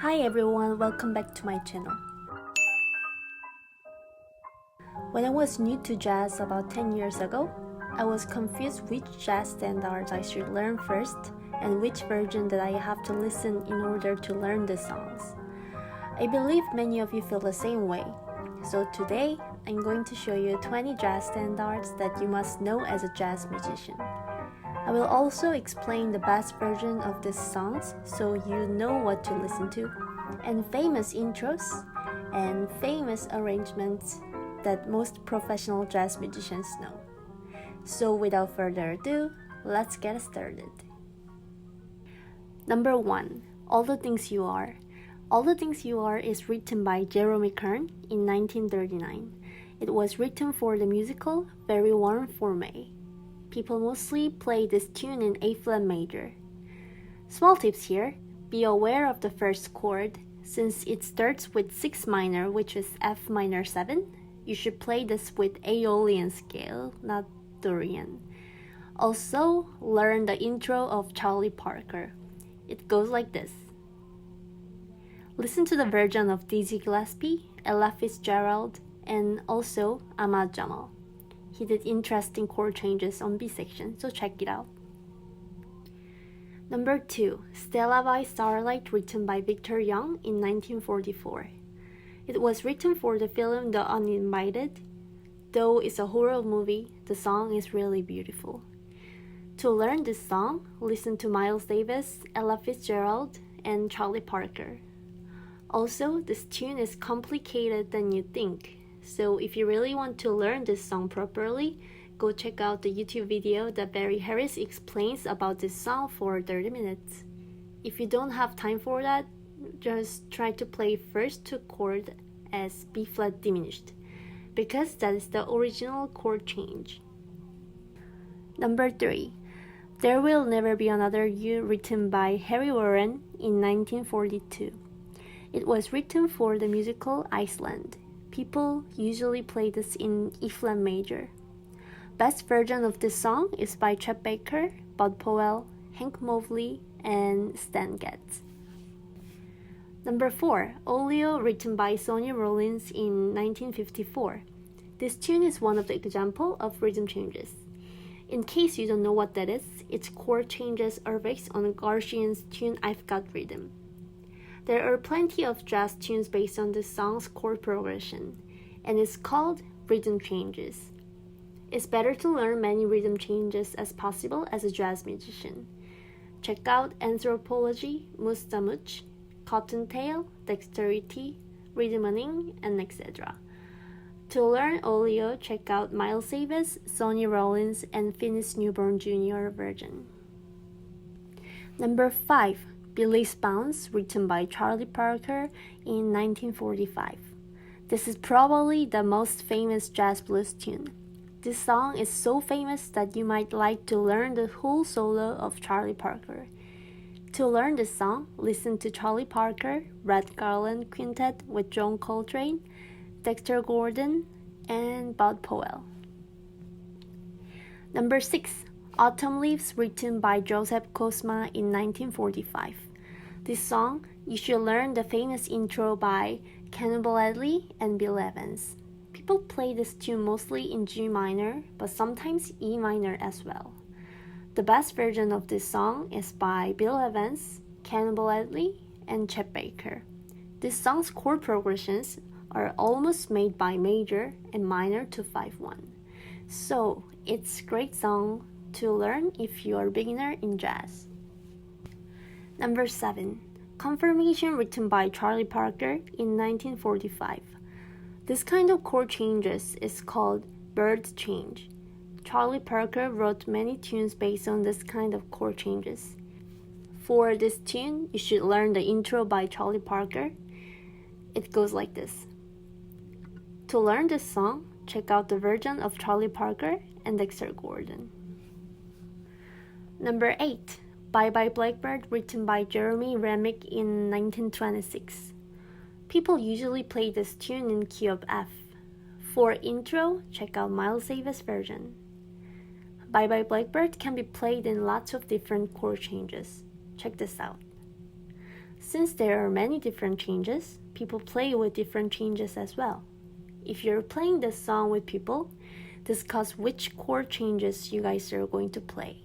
Hi everyone, welcome back to my channel. When I was new to jazz about 10 years ago, I was confused which jazz standards I should learn first and which version that I have to listen in order to learn the songs. I believe many of you feel the same way. So today, I'm going to show you 20 jazz standards that you must know as a jazz musician. I will also explain the best version of these songs so you know what to listen to, and famous intros and famous arrangements that most professional jazz musicians know. So without further ado, let's get started. Number 1. All the Things You Are. All the Things You Are is written by Cherokee in 1939. It was written for the musical Very Warm for May. People mostly play this tune in A-flat major. Small tips here: be aware of the first chord. Since it starts with 6 minor, which is F minor 7, you should play this with Aeolian scale, not Dorian. Also, learn the intro of Charlie Parker. It goes like this. Listen to the version of Dizzy Gillespie, Ella Fitzgerald, and also Ahmad Jamal. He did interesting chord changes on B section, so check it out. Number 2. Stella by Starlight, written by Victor Young in 1944. It was written for the film The Uninvited. Though it's a horror movie, the song is really beautiful. To learn this song, listen to Miles Davis, Ella Fitzgerald, and Charlie Parker. Also, this tune is complicated than you think. So if you really want to learn this song properly, go check out the YouTube video that Barry Harris explains about this song for 30 minutes. If you don't have time for that, just try to play first 2 chords as B flat diminished, because that is the original chord change. Number 3. There Will Never Be Another You, written by Harry Warren in 1942. It was written for the musical Iceland. People usually play this in E-flat major. Best version of this song is by Chet Baker, Bud Powell, Hank Mobley, and Stan Getz. Number 4. Olya, written by Sonny Rollins in 1954. This tune is one of the examples of rhythm changes. In case you don't know what that is, its chord changes are based on Garcian's tune I've Got Rhythm. There are plenty of jazz tunes based on this song's chord progression, and it's called rhythm changes. It's better to learn many rhythm changes as possible as a jazz musician. Check out Anthropology, Mustamuch, Cottontail, Dexterity, Rhythming, and etc. To learn Olya, check out Miles Davis, Sonny Rollins, and Finis Newborn Jr. version. Number 5. Billie's Bounce, written by Charlie Parker in 1945. This is probably the most famous jazz blues tune. This song is so famous that you might like to learn the whole solo of Charlie Parker. To learn this song, listen to Charlie Parker, Red Garland Quintet with John Coltrane, Dexter Gordon, and Bud Powell. Number 6. Autumn Leaves, written by Joseph Cosma in 1945. This song, you should learn the famous intro by Cannonball Adderley and Bill Evans. People play this tune mostly in G minor, but sometimes E minor as well. The best version of this song is by Bill Evans, Cannonball Adderley, and Chet Baker. This song's chord progressions are almost made by major and minor to 5-1. So, it's a great song to learn if you are a beginner in jazz. Number 7. Confirmation, written by Charlie Parker in 1945. This kind of chord changes is called bird change. Charlie Parker wrote many tunes based on this kind of chord changes. For this tune, you should learn the intro by Charlie Parker. It goes like this. To learn this song, check out the version of Charlie Parker and Dexter Gordon. Number 8. Bye Blackbird, written by Jeremy Remick in 1926. People usually play this tune in key of F. For intro, check out Miles Davis' version. Bye Blackbird can be played in lots of different chord changes. Check this out. Since there are many different changes, people play with different changes as well. If you're playing this song with people, discuss which chord changes you guys are going to play.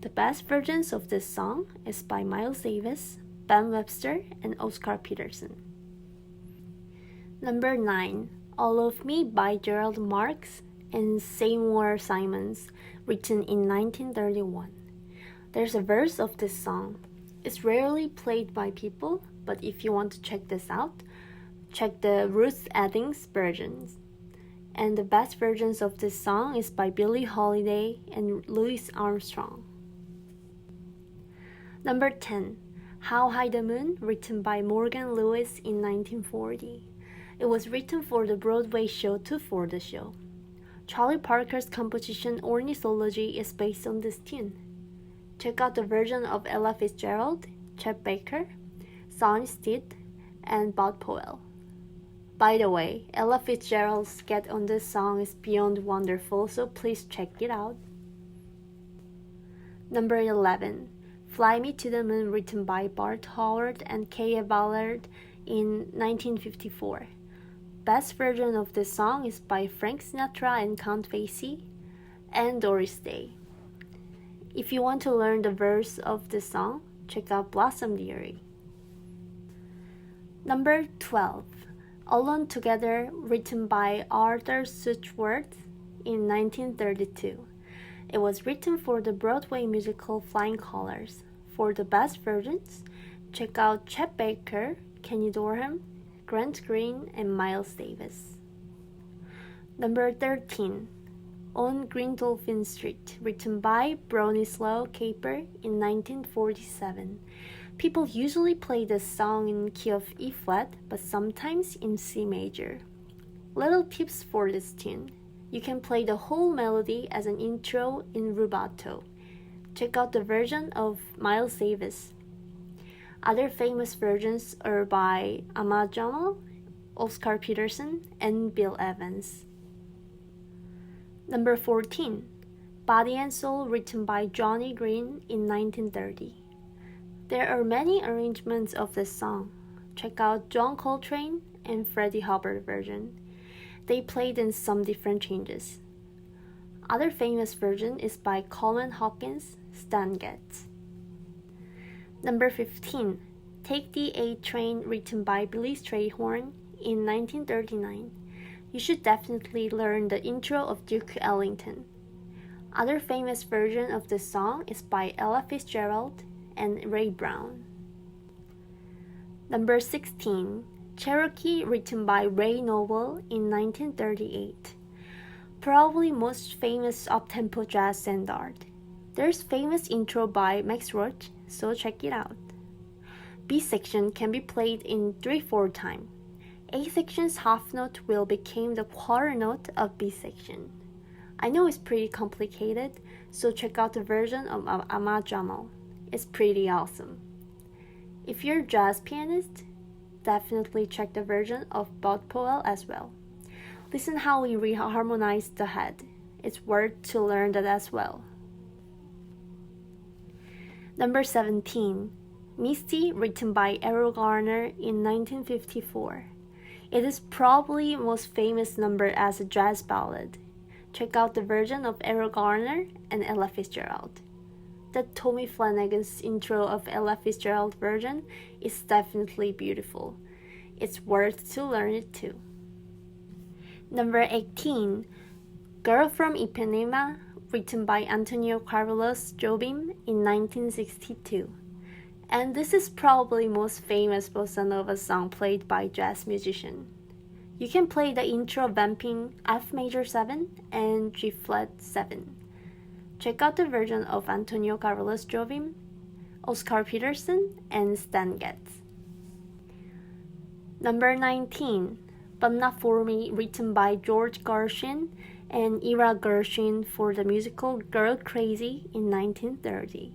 The best versions of this song is by Miles Davis, Ben Webster, and Oscar Peterson. Number 9, All of Me by Gerald Marks and Seymour Simons, written in 1931. There's a verse of this song. It's rarely played by people, but if you want to check this out, check the Ruth Eddings versions. And the best versions of this song is by Billie Holiday and Louis Armstrong. Number 10, How High the Moon, written by Morgan Lewis in 1940. It was written for the Broadway show To For the Show. Charlie Parker's composition Ornithology is based on this tune. Check out the version of Ella Fitzgerald, Chet Baker, Sonny Stitt, and Bud Powell. By the way, Ella Fitzgerald's skit on this song is beyond wonderful, so please check it out. Number 11, Fly Me to the Moon, written by Bart Howard and Kay Ballard in 1954. Best version of this song is by Frank Sinatra and Count Basie and Doris Day. If you want to learn the verse of this song, check out Blossom Diary. Number 12, Alone Together, written by Arthur Suchworth in 1932. It was written for the Broadway musical Flying Colours. For the best versions, check out Chet Baker, Kenny Dorham, Grant Green, and Miles Davis. Number 13, On Green Dolphin Street, written by Bronislaw Kaper in 1947. People usually play this song in key of E flat, but sometimes in C major. Little tips for this tune. You can play the whole melody as an intro in rubato. Check out the version of Miles Davis. Other famous versions are by Ahmad Jamal, Oscar Peterson, and Bill Evans. Number 14, Body and Soul, written by Johnny Green in 1930. There are many arrangements of this song. Check out John Coltrane and Freddie Hubbard version. They played in some different changes. Other famous version is by Coleman Hawkins, Stan Getz. Number 15, Take the A Train, written by Billy Strayhorn in 1939. You should definitely learn the intro of Duke Ellington. Other famous version of this song is by Ella Fitzgerald and Ray Brown. Number 16, Cherokee, written by Ray Noble in 1938. Probably most famous up-tempo jazz standard. There's famous intro by Max Roach, so check it out. B section can be played in 3/4 time. A section's half note will become the quarter note of B section. I know it's pretty complicated, so check out the version of Ahmad Jamal. It's pretty awesome. If you're a jazz pianist, definitely check the version of Bud Powell as well. Listen how we reharmonize the head. It's worth to learn that as well. Number 17, Misty, written by Errol Garner in 1954. It is probably most famous number as a jazz ballad. Check out the version of Errol Garner and Ella Fitzgerald. That Tommy Flanagan's intro of Ella Fitzgerald version is definitely beautiful. It's worth to learn it too. Number 18, Girl from Ipanema, written by Antonio Carlos Jobim in 1962. And this is probably most famous bossa nova song played by jazz musician. You can play the intro vamping F major 7 and G flat 7. Check out the version of Antonio Carlos Jobim, Oscar Peterson, and Stan Getz. Number 19, But Not For Me, written by George Gershwin and Ira Gershwin for the musical Girl Crazy in 1930.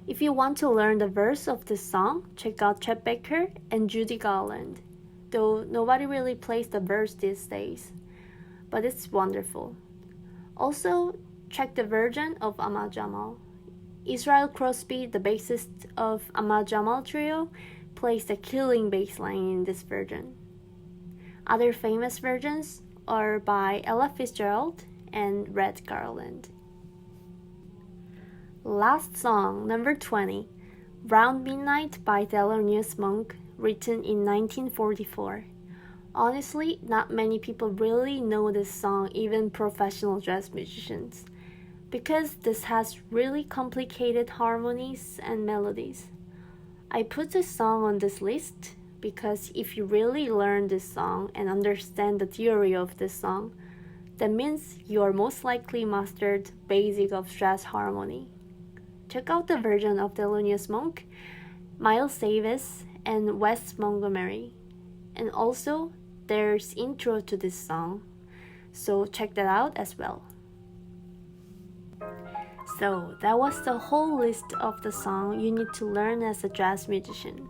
If you want to learn the verse of this song, check out Chet Baker and Judy Garland, though nobody really plays the verse these days, but it's wonderful. Also, check the version of Ahmad Jamal. Israel Crosby, the bassist of Ahmad Jamal Trio, plays the killing bass line in this version. Other famous versions are by Ella Fitzgerald and Red Garland. Last song, number 20, Round Midnight by Thelonious Monk, written in 1944. Honestly, not many people really know this song, even professional jazz musicians, because this has really complicated harmonies and melodies. I put this song on this list because if you really learn this song and understand the theory of this song, that means you are most likely mastered basic of jazz harmony. Check out the version of Thelonious Monk, Miles Davis, and Wes Montgomery. And also, there's intro to this song, so check that out as well. So that was the whole list of the song you need to learn as a jazz musician.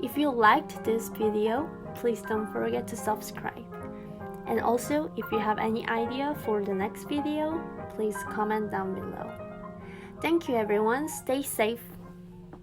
If you liked this video, please don't forget to subscribe. And also, if you have any idea for the next video, please comment down below. Thank you everyone, stay safe.